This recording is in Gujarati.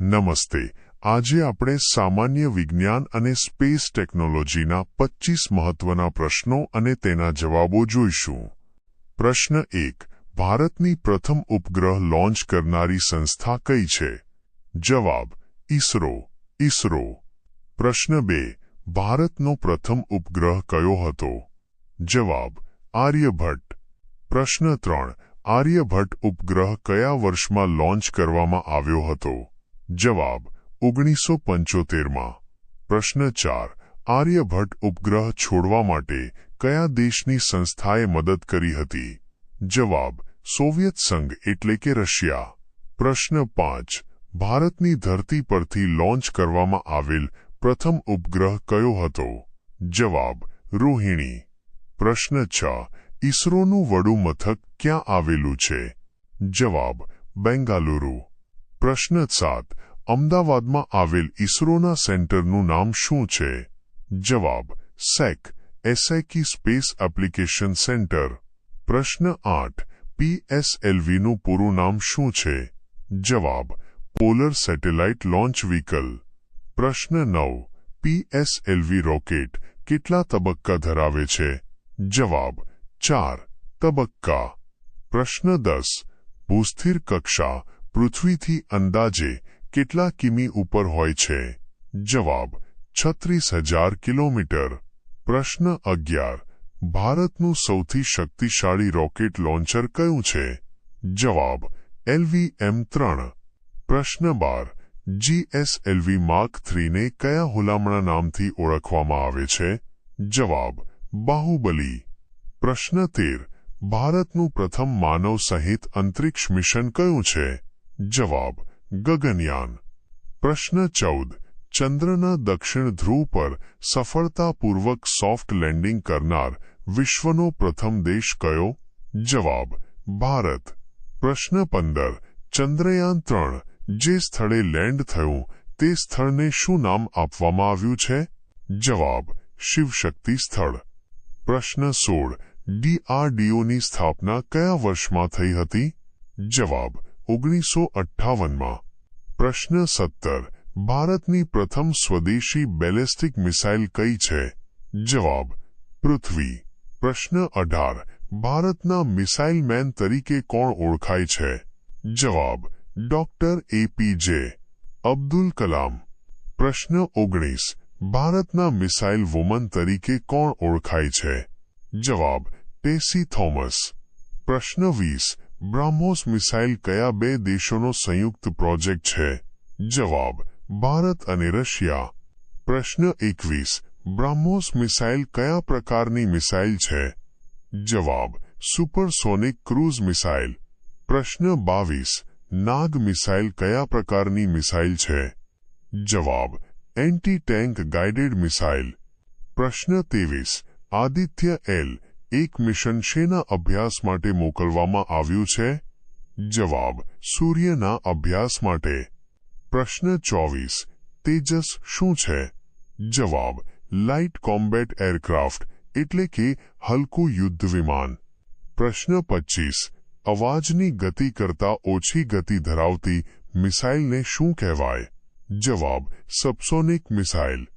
નમસ્તે. આજે આપણે સામાન્ય વિજ્ઞાન અને સ્પેસ ટેકનોલોજીના 25 મહત્વના પ્રશ્નો અને તેના જવાબો જોઈશું. પ્રશ્ન 1. ભારતની પ્રથમ ઉપગ્રહ લોન્ચ કરનારી સંસ્થા કઈ છે? જવાબ: ઇસરો. પ્રશ્ન 2. ભારતનો પ્રથમ ઉપગ્રહ કયો હતો? જવાબ: આર્યભટ્ટ. પ્રશ્ન 3. આર્યભટ્ટ ઉપગ્રહ કયા વર્ષમાં લોન્ચ કરવામાં આવ્યો હતો? જવાબ: 1975માં. પ્રશ્ન 4. આર્યભટ્ટ ઉપગ્રહ છોડવા માટે કયા દેશની સંસ્થાએ મદદ કરી હતી? જવાબ: સોવિયત સંઘ એટલે કે રશિયા. પ્રશ્ન 5. ભારતની ધરતી પરથી લોન્ચ કરવામાં આવેલ પ્રથમ ઉપગ્રહ કયો હતો? જવાબ: રોહિણી. પ્રશ્ન 6. ઇસરોનું વડું મથક ક્યાં આવેલું છે? જવાબ: બેંગાલુરુ. પ્રશ્ન 7. અમદાવાદમાં આવેલ ઇસરોના સેન્ટરનું નામ શું છે? જવાબ: SEC સ્પેસ એપ્લિકેશન સેન્ટર. પ્રશ્ન 8. PSLVનું પૂરું નામ શું છે? જવાબ: પોલર સેટેલાઇટ લોન્ચ વ્હીકલ. પ્રશ્ન 9. PSLV રોકેટ કેટલા તબક્કા ધરાવે છે? જવાબ: 4 તબક્કા. પ્રશ્ન 10. ભૂસ્થિર કક્ષા પૃથ્વીથી અંદાજે કેટલા કિમી ઉપર હોય છે? જવાબ: 36,000 કિલોમીટર. પ્રશ્ન 11. ભારતનું સૌથી શક્તિશાળી રોકેટ લોન્ચર કયું છે? જવાબ: LVM-3. પ્રશ્ન 12. GSLV Mark IIIને કયા હુલામણા નામથી ઓળખવામાં આવે છે? જવાબ: બાહુબલી. પ્રશ્ન 13. ભારતનું પ્રથમ માનવ સહિત અંતરિક્ષ મિશન કયું છે? જવાબ: ગગનયાન. પ્રશ્ન 14. ચંદ્રના દક્ષિણ ધ્રુવ પર સફળતાપૂર્વક સોફ્ટ લેન્ડિંગ કરનાર વિશ્વનો પ્રથમ દેશ કયો? જવાબ: ભારત. પ્રશ્ન 15. ચંદ્રયાન-3 જે સ્થળે લેન્ડ થયું તે સ્થળને શું નામ આપવામાં આવ્યું છે? જવાબ: શિવશક્તિ સ્થળ. પ્રશ્ન 16. DRDOની સ્થાપના કયા વર્ષમાં થઈ હતી? જવાબ: 1958માં. પ્રશ્ન 17. ભારતની પ્રથમ સ્વદેશી બેલેસ્ટિક મિસાઇલ કઈ છે? જવાબ: પૃથ્વી. પ્રશ્ન 18. ભારતના મિસાઇલ મેન તરીકે કોણ ઓળખાય છે? જવાબ: ડોક્ટર APJ અબ્દુલ કલામ. પ્રશ્ન 19. ભારતના મિસાઇલ વુમન તરીકે કોણ ઓળખાય છે? જવાબ: ટેસી થોમસ. પ્રશ્ન 20. બ્રહ્મોસ મિસાઇલ કયા બે દેશોનો સંયુક્ત પ્રોજેક્ટ છે? જવાબ: ભારત અને રશિયા. પ્રશ્ન 21. બ્રહ્મોસ મિસાઇલ કયા પ્રકારની મિસાઇલ છે? જવાબ: સુપરસોનિક ક્રૂઝ મિસાઇલ. પ્રશ્ન 22. નાગ મિસાઇલ કયા પ્રકારની મિસાઇલ છે? જવાબ: એન્ટી ટેન્ક ગાઇડેડ મિસાઇલ. પ્રશ્ન 23. આદિત્ય L1 મિશન શેના અભ્યાસ માટે મોકલવામાં આવ્યું છે? જવાબ: સૂર્યના અભ્યાસ માટે. પ્રશ્ન 24. તેજસ શું છે? જવાબ: લાઇટ કોમ્બેટ એરક્રાફ્ટ એટલે કે હલકું યુદ્ધ વિમાન. પ્રશ્ન 25. અવાજની ગતિ કરતાં ઓછી ગતિ ધરાવતી મિસાઇલને શું કહેવાય? જવાબ: સબસોનિક મિસાઇલ.